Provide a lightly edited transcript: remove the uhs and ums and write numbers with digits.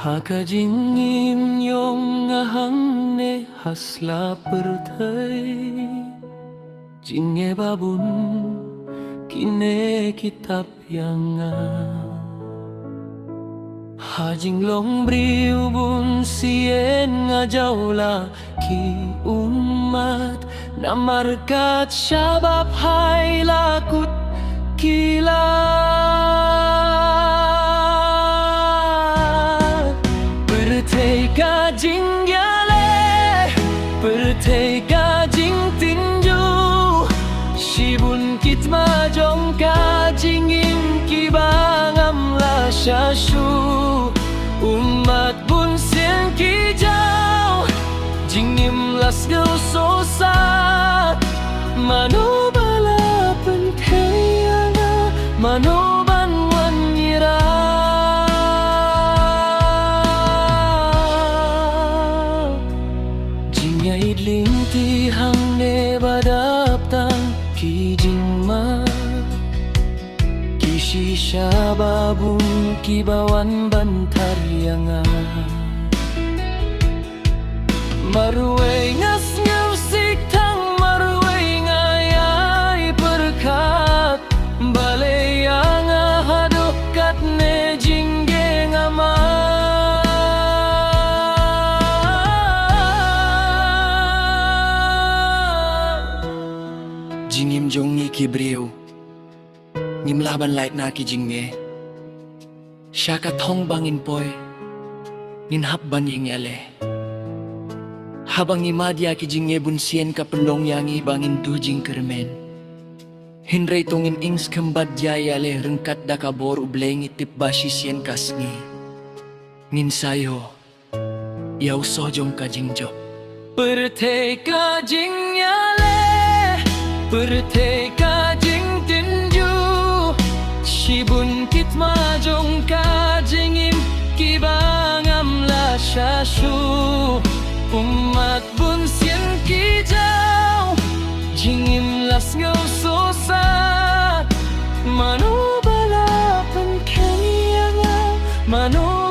Hakajingin yung ngahang ne hasla pertai Jinge babun kine kitap yang Hajing long briu bun sien ngajaula ki umat Namarkat syabab hai lakut kilat Bertega jing yale Bertega jing tinju Shibun kit majong ka jingin kibangam la syashu Umat bun sien kijau Jingim las gau sosat Mano bala penthayana Mano ban wanira Jingya idling ti hang ne badaptang ki jingma Kisisya babun kibawan bantar yanga Maruay ngas ngusik tang maruay ngayay perkat Balay yang hadukat ne jingge ngama Jingim jongi kibriu Ngim laban light na ki jingge Syaka thong bangin poy Nin habban ying yale Habang imadya ki jingge bunsien ka penlong yangi bangin dujing kermen Hinray tongin ings kembad yale rengkat da kabor ublengi tip bashi sien kasngi Ngin sayo Yaw sojong ka jingjo Pertei ka jing yale Pertei ka jing tinju Shibun kit majong ka jingim kibangam la syashu Umat bun sien kijau Jingim las ngau sosat Mano bala penkanianga Mano